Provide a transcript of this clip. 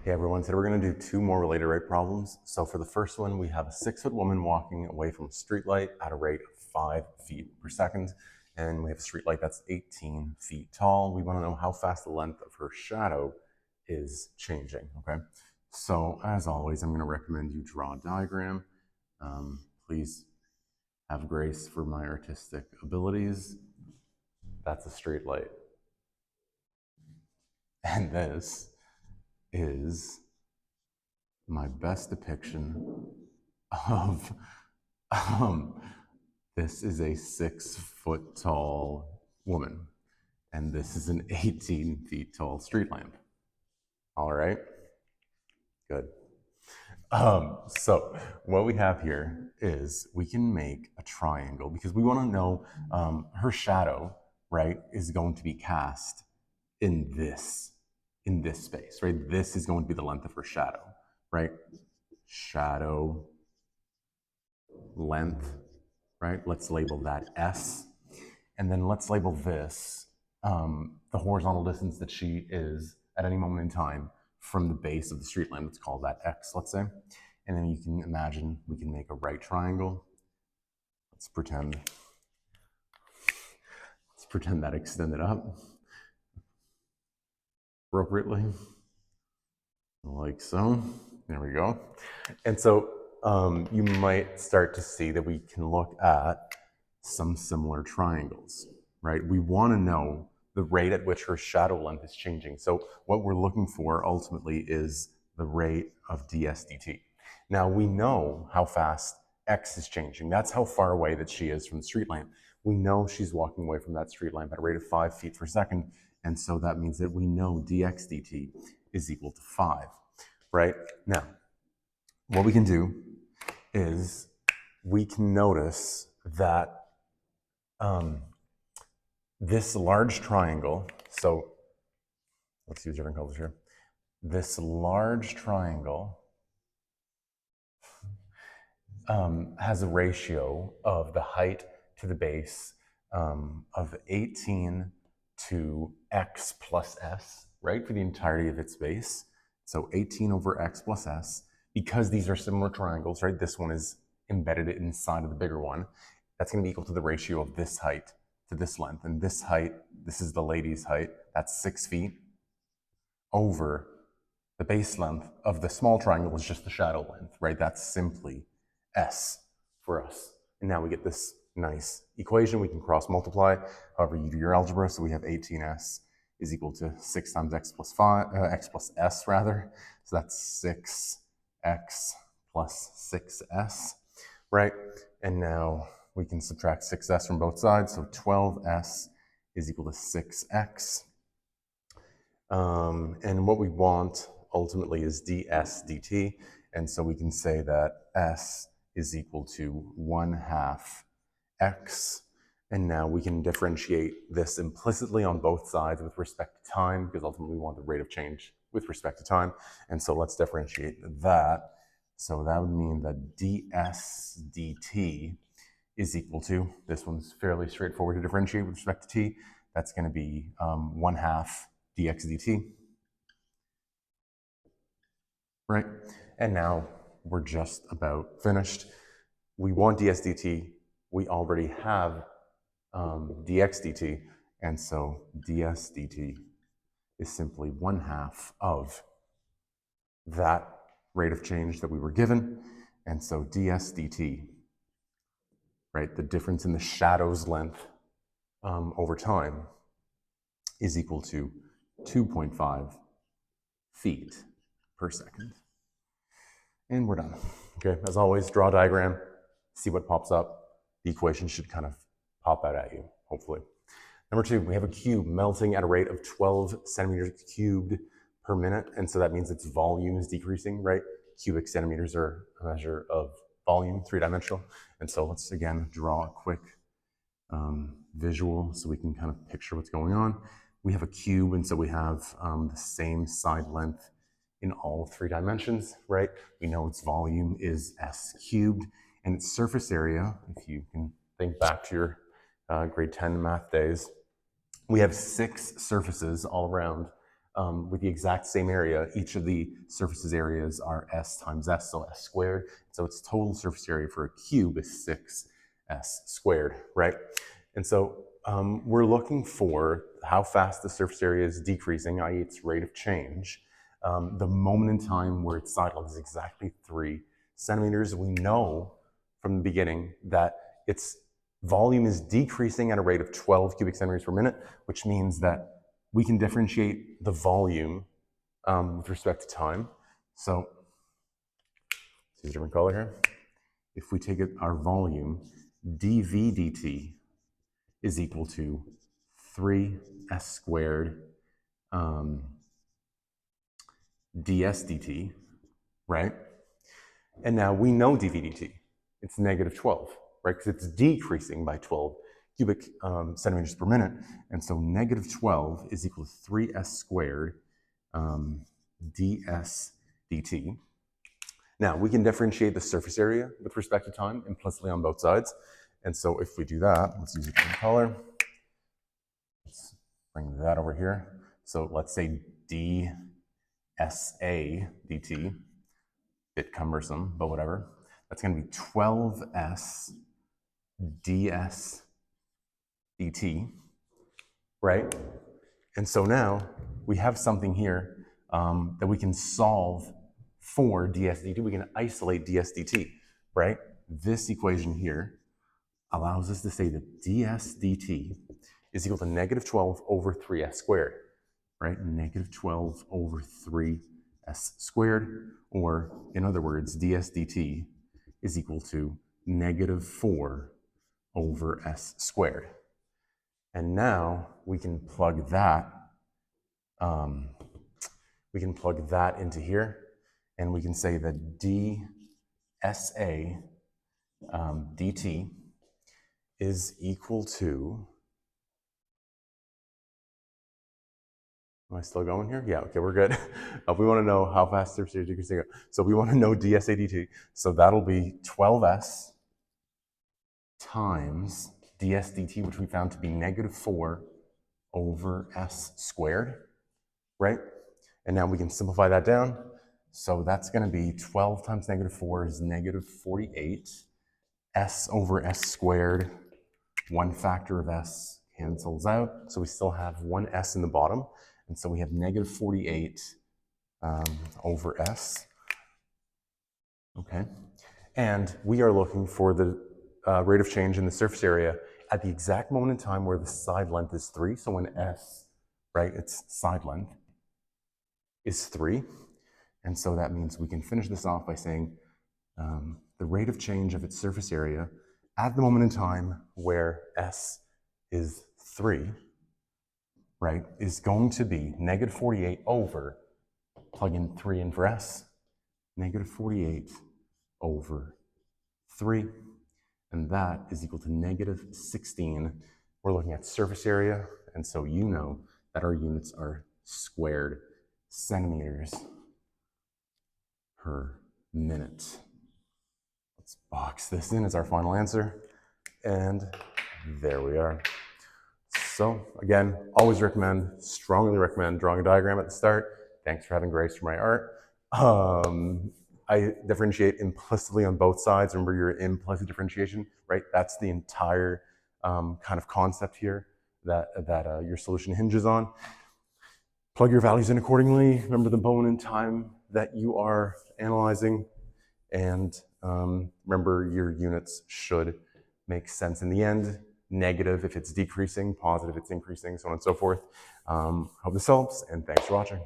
Hey everyone, today we're going to do two more related rate problems. So for the first one, we have a 6-foot woman walking away from a streetlight at a rate of 5 feet per second. And we have a streetlight that's 18 feet tall. We want to know how fast the length of her shadow is changing, okay? So as always, I'm going to recommend you draw a diagram. Please have grace for my artistic abilities. That's a streetlight. And this is my best depiction of this is a 6-foot tall woman, and this is an 18 feet tall street lamp. All right, good. So what we have here is we can make a triangle because we want to know her shadow, right, is going to be cast in this space, right? This is going to be the length of her shadow, right? Shadow length, right? Let's label that S. And then let's label this the horizontal distance that she is at any moment in time from the base of the street lamp. Let's call that X, let's say. And then you can imagine we can make a right triangle. Let's pretend that extended up appropriately, like so. There we go. And so you might start to see that we can look at some similar triangles, right? We want to know the rate at which her shadow length is changing. So what we're looking for ultimately is the rate of ds dt. Now we know how fast x is changing. That's how far away that she is from the street lamp. We know she's walking away from that street lamp at a rate of 5 feet per second. And so that means that we know dx dt is equal to 5, right? Now, what we can do is we can notice that this large triangle, so let's use different colors here. This large triangle has a ratio of the height to the base of 18 to x plus s, right, for the entirety of its base. So 18 over x plus s, because these are similar triangles, right? This one is embedded inside of the bigger one. That's going to be equal to the ratio of this height to this length. And this height, this is the lady's height, that's 6 feet, over the base length of the small triangle is just the shadow length, right? That's simply S for us. And now we get this nice equation. We can cross multiply however you do your algebra. So we have 18s is equal to 6 times x plus 5, x plus s rather. So that's 6x plus 6s, right? And now we can subtract 6s from both sides. So 12s is equal to 6x. And what we want ultimately is ds dt. And so we can say that s is equal to 1/2 x. And now we can differentiate this implicitly on both sides with respect to time, because ultimately we want the rate of change with respect to time. And so let's differentiate that. So that would mean that ds dt is equal to, this one's fairly straightforward to differentiate with respect to t. That's going to be 1/2 dx dt, right? And now we're just about finished. We want ds dt. We already have dx dt, and so ds dt is simply 1/2 of that rate of change that we were given. And so ds dt, right, the difference in the shadow's length over time is equal to 2.5 feet per second. And we're done. Okay, as always, draw a diagram, see what pops up. The equation should kind of pop out at you, hopefully. Number 2, we have a cube melting at a rate of 12 centimeters cubed per minute. And so that means its volume is decreasing, right? Cubic centimeters are a measure of volume, 3-dimensional. And so let's again draw a quick visual so we can kind of picture what's going on. We have a cube, and so we have the same side length in all 3 dimensions, right? We know its volume is s cubed, and its surface area, if you can think back to your grade 10 math days, we have 6 surfaces all around with the exact same area. Each of the surface's areas are s times s, so s squared. So its total surface area for a cube is 6s squared, right? And so we're looking for how fast the surface area is decreasing, i.e. its rate of change. The moment in time where its side length is exactly 3 centimeters. We know from the beginning that its volume is decreasing at a rate of 12 cubic centimeters per minute, which means that we can differentiate the volume with respect to time. So, let's use a different color here. If we take our volume, dv dt is equal to 3s squared ds dt, right? And now we know dv dt. It's negative 12, right? Because it's decreasing by 12 cubic centimeters per minute. And so negative 12 is equal to 3s squared ds dt. Now, we can differentiate the surface area with respect to time implicitly on both sides. And so if we do that, let's use a different color. Let's bring that over here. So let's say dsa dt, bit cumbersome, but whatever. That's going to be 12s ds dt, right? And so now we have something here that we can solve for ds dt. We can isolate ds dt, right? This equation here allows us to say that ds dt is equal to negative 12 over 3s squared, right? Negative 12 over 3s squared, or in other words, ds dt is equal to negative 4 over s squared. And now we can plug that into here, and we can say that dsa dt is equal to, am I still going here? Yeah, okay, we're good. We want to know how fast surface area decreasing. So we want to know dsa dt. So that'll be 12s times ds dt, which we found to be negative 4 over s squared, right? And now we can simplify that down. So that's going to be 12 times negative 4 is negative 48. S over s squared, one factor of s cancels out. So we still have one s in the bottom. And so we have negative 48 over s. Okay. And we are looking for the rate of change in the surface area at the exact moment in time where the side length is 3. So when s, right, its side length is 3. And so that means we can finish this off by saying the rate of change of its surface area at the moment in time where s is 3, right, is going to be negative 48 over, plug in 3 in for s, negative 48 over 3, and that is equal to negative 16. We're looking at surface area, and so you know that our units are squared centimeters per minute. Let's box this in as our final answer, and there we are. So again, always recommend, strongly recommend drawing a diagram at the start. Thanks for having grace for my art. I differentiate implicitly on both sides. Remember your implicit differentiation, right? That's the entire kind of concept here that your solution hinges on. Plug your values in accordingly. Remember the moment in time that you are analyzing, and remember your units should make sense in the end. Negative if it's decreasing, positive if it's increasing, so on and so forth. Hope this helps, and thanks for watching.